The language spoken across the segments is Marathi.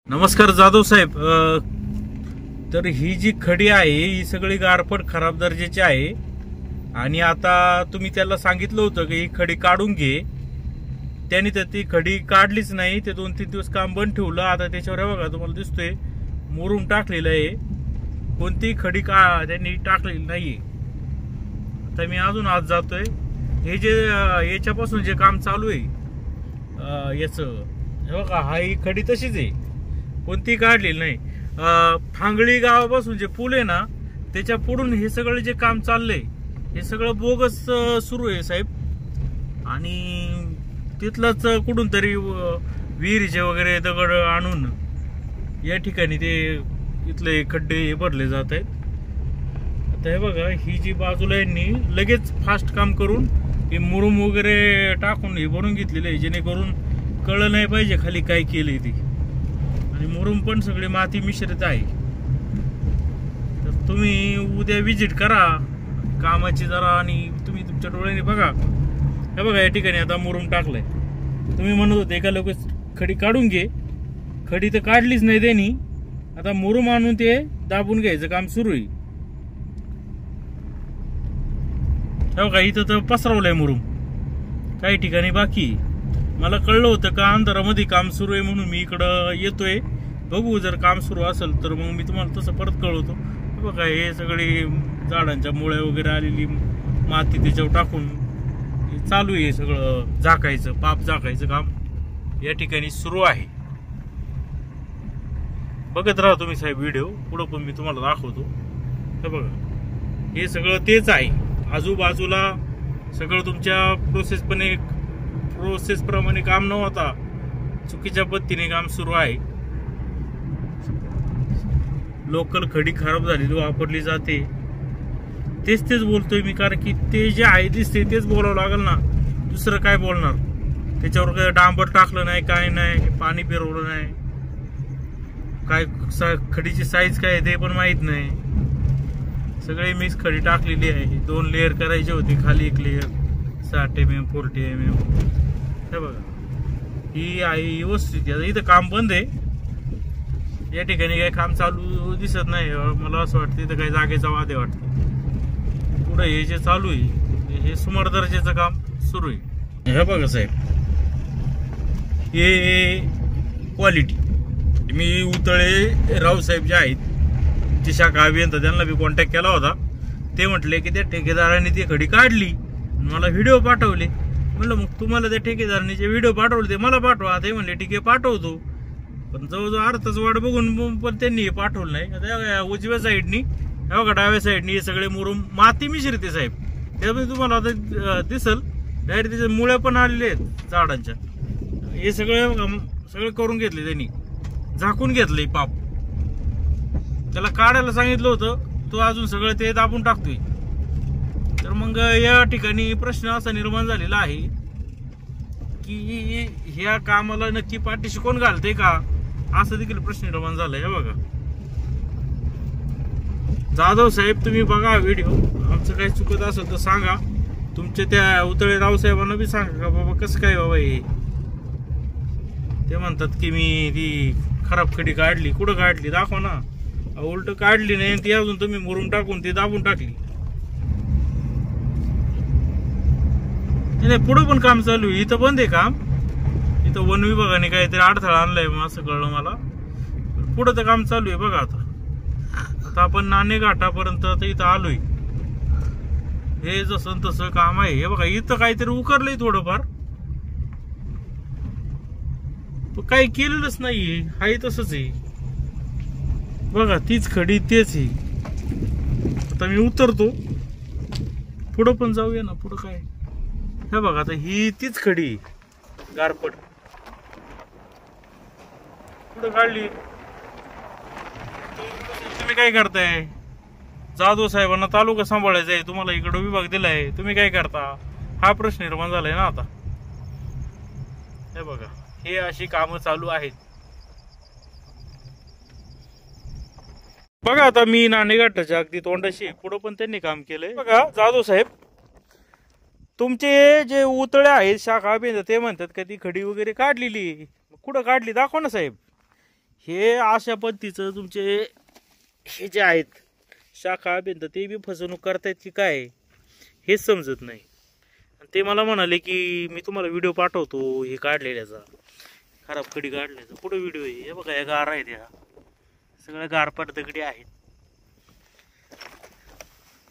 नमस्कार जाधव साहेब. तर ही जी खडी आहे ही सगळी गारपट खराब दर्जाची आहे आणि आता तुम्ही त्याला सांगितलं होतं की ही खडी काढून घे. त्याने तर ती खडी काढलीच नाही. ते 2-3 दिवस काम बंद ठेवलं. आता त्याच्यावर बघा तुम्हाला दिसतोय मुरुम टाकलेलं आहे. कोणतीही खडी त्यांनी टाकलेली नाहीये. आता मी अजून आज जातोय. हे जे याच्यापासून जे काम चालू आहे याच हे बघा, हा ही खडी तशीच आहे, कोणती काढलेली नाही. फांगळी गावापासून जे पूल आहे ना त्याच्या पुढून हे सगळं जे काम चाललंय हे सगळं बोगस सुरू आहे साहेब. आणि तिथलंच कुठून तरी विहिरीचे वगैरे दगड आणून या ठिकाणी ते इथले खड्डे भरले जात आहेत. आता हे बघा, ही जी बाजूला यांनी लगेच फास्ट काम करून हे मुरुम वगैरे टाकून हे भरून घेतलेले आहे, जेणेकरून कळलं नाही पाहिजे खाली काय केलंय ती. आणि मुरुम पण सगळी माती मिश्रित आहे. तर तुम्ही उद्या विजिट करा कामाची जरा आणि तुम्ही तुमच्या डोळ्याने बघा. हे बघा या ठिकाणी आता मुरुम टाकलंय. तुम्ही म्हणत होते एका लोक खडी काढून घे, खडी तर काढलीच नाही त्यांनी. आता मुरुम आणून ते दाबून घ्यायचं काम सुरू आहे. हे बघा इथं तर पसरवलंय मुरुम, काही ठिकाणी बाकी. मला कळलं होतं का अंधारामध्ये काम सुरू आहे म्हणून मी इकडं येतोय. बघू जर काम सुरू असेल तर मग मी तुम्हाला तसं परत कळवतो. बघा हे सगळी झाडांच्या मुळ्या वगैरे आलेली माती त्याच्यावर टाकून चालू आहे सगळं झाकायचं, पाप झाकायचं काम या ठिकाणी सुरू आहे. बघत राहा तुम्ही साहेब व्हिडिओ, पुढं पण मी तुम्हाला दाखवतो. हे बघा हे सगळं तेच आहे. आजूबाजूला सगळं तुमच्या प्रोसेस प्रमाणे काम न होता चुकीच्या पद्धतीने काम सुरू आहे. लोकल खडी खराब झालेली वापरली जाते. तेच बोलतोय मी, कारण की ते जे आहे दिसते तेच बोलावं लागेल ना, दुसरं काय बोलणार. त्याच्यावर काय डांबर टाकलं नाही, काय नाही, पाणी फिरवलं नाही, काय खडीची साईज काय ते पण माहित नाही. सगळे मिक्स खडी टाकलेली आहे. 2 लेअर करायचे होते, खाली 1 लेअर 60 mm 40 mm. हे बघा ही आहे व्यवस्थित. इथं काम बंद आहे. या ठिकाणी काही काम चालू दिसत नाही. मला असं वाटतं इथं काही जागेचा वाद आहे वाटतं. पुढे हे जे चालू आहे हे सुमार दर्जाचं काम सुरू आहे. हे बघा साहेब, हे क्वालिटी. मी उतळे रावसाहेब जे आहेत जे शाखा अभियंता त्यांना बी कॉन्टॅक्ट केला होता. ते म्हटले की त्या ठेकेदाराने ती खडी काढली, मला व्हिडिओ पाठवले. म्हणलं मग तुम्हाला त्या ठेकेदाराने जे व्हिडिओ पाठवले ते मला पाठवा. ते म्हणले ठीक आहे पाठवतो. पण जवळजवळ अर्धाच वाट बघून पण त्यांनी हे पाठवलं नाही. आता उजव्या साईडनी हे बघा, डाव्या साईडनी हे सगळे मुरुम माती मिश्रित आहे साहेब. त्यामुळे तुम्हाला आता दिसल डायरेक्ट त्याच्या मुळ्या पण आलेले आहेत झाडांच्या. हे सगळं करून घेतले त्यांनी, झाकून घेतलंय पाप. त्याला काढायला सांगितलं होतं, तो अजून सगळं ते दाबून टाकतोय. तर मग या ठिकाणी प्रश्न असा निर्माण झालेला आहे की ह्या कामाला नक्की पाठीशी कोण घालते का, असं देखील प्रश्न निर्माण झालाय. हे बघा जाधव साहेब, तुम्ही बघा व्हिडिओ. आमचं काही चुकत असेल तर सांगा. तुमच्या त्या उतळे रावसाहेबांना बी सांगा का बाबा कसं काय बाबा हे. ते म्हणतात की मी ती खराब खडी काढली. कुठं काढली दाखवा ना. उलट काढली नाही ती, अजून तुम्ही मुरुम टाकून ती दाबून टाकली. नाही पुढं पण काम चालू आहे. इथं बंद आहे काम. इथं वन विभागाने काहीतरी अडथळा आणलाय असं कळलं मला. पुढं तर काम चालू आहे. बघा आता आपण नाणे घाटापर्यंत इथं आलोय. हे जसं तसं काम आहे. हे बघा इथं काहीतरी उकरलंय थोडंफार, काही केलेलंच नाहीये. हाही तसंच आहे. बघा तीच खडी तेच आहे. आता मी उतरतो, पुढं पण जाऊया ना. पुढं काय हे बघा, आता ही तीच खडी गारपट पुढं काढली. तुम्ही काय करताय जाधव साहेबांना? तालुका सांभाळायचा आहे तुम्हाला, इकडं विभाग दिलाय, तुम्ही काय करता हा प्रश्न निर्माण झालाय ना आता. हे बघा हे अशी कामं चालू आहेत. बघा आता मी नाणेघाटाच्या अगदी तोंडाशी पुढं पण त्यांनी काम केलंय. बघा जाधव साहेब, तुमचे जे उतळे आहेत शाखा अभियंता ते म्हणतात का ती खडी वगैरे काढलेली. कुठं काढली दाखवा ना साहेब. हे अशा पद्धतीचं तुमचे हे जे आहेत शाखा अभियंता ते बी फसवणूक करतायत की काय हेच समजत नाही. ते मला म्हणाले की मी तुम्हाला व्हिडिओ पाठवतो हे काढलेल्याचा, खराब खडी काढल्याचा. पुढे व्हिडिओ आहे, हे बघा या गार आहेत, या सगळ्या गारपाट दगडी आहेत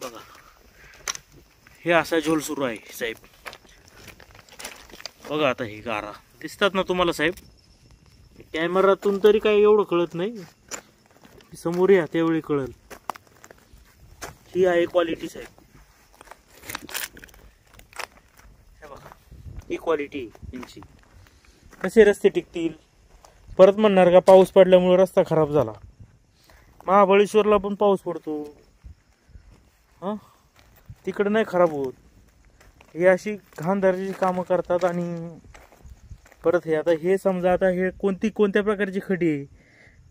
बघा. हे असा झोल सुरू आहे साहेब बघा. आता हे गारा दिसतात ना तुम्हाला साहेब, कॅमेरातून तरी काही एवढं कळत नाही, समोर या त्यावेळी कळल. ही आहे क्वालिटी साहेब, हे बघा ही क्वालिटी यांची. कसे रस्ते टिकतील? परत म्हणणार का पाऊस पडल्यामुळे रस्ता खराब झाला. महाबळेश्वरला पण पाऊस पडतो, हा तिकडे नाही खराब होत. हे अशी घाण दर्जाची कामं करतात. आणि परत हे आता हे समजा आता हे कोणत्या प्रकारची खडी आहे,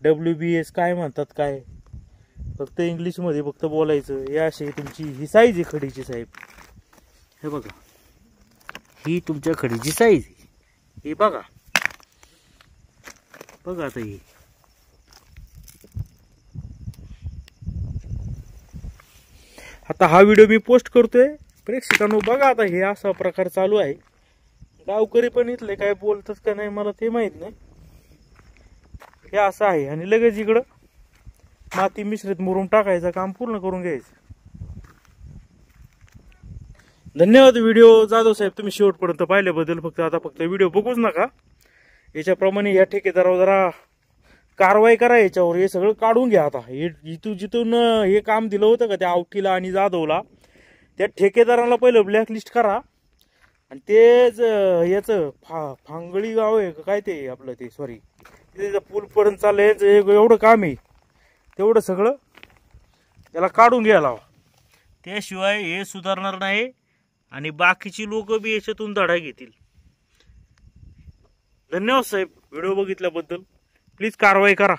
WBS काय म्हणतात काय, फक्त इंग्लिशमध्ये फक्त बोलायचं. हे अशी तुमची ही साईज आहे खडीची साहेब, हे बघा ही तुमच्या खडीची साईज आहे. हे बघा बघा आता ही आता हा व्हिडिओ मी पोस्ट करतोय प्रेक्षकांनो. बघा आता हे असा प्रकार चालू आहे. गावकरी पण इथले काय बोलतात का नाही मला ते माहित नाही. हे असं आहे आणि लगेच इकडं माती मिश्रित मुरुम टाकायचं काम पूर्ण करून घ्यायचं. धन्यवाद व्हिडिओ जाधव साहेब तुम्ही शेवटपर्यंत पाहिल्याबद्दल. फक्त व्हिडिओ बघूच नका, याच्याप्रमाणे या ठेकेदारावर जरा कारवाई करा याच्यावर. हे सगळं काढून घ्या. आता हे जिथून हे काम दिलं होतं का त्या आवटीला आणि जाधवला, त्या ठेकेदाराला पहिलं ब्लॅकलिस्ट करा. आणि तेच याचं फांगळी गाव आहे काय ते आपलं ते सॉरी त्याचं पूलपर्यंत चाललंय एवढं काम आहे, तेवढं सगळं त्याला काढून घ्यायला हवं. त्याशिवाय हे सुधारणार नाही आणि बाकीची लोक बी याच्यातून धडा घेतील. धन्यवाद साहेब व्हिडिओ बघितल्याबद्दल. प्लीज कारवाई करा.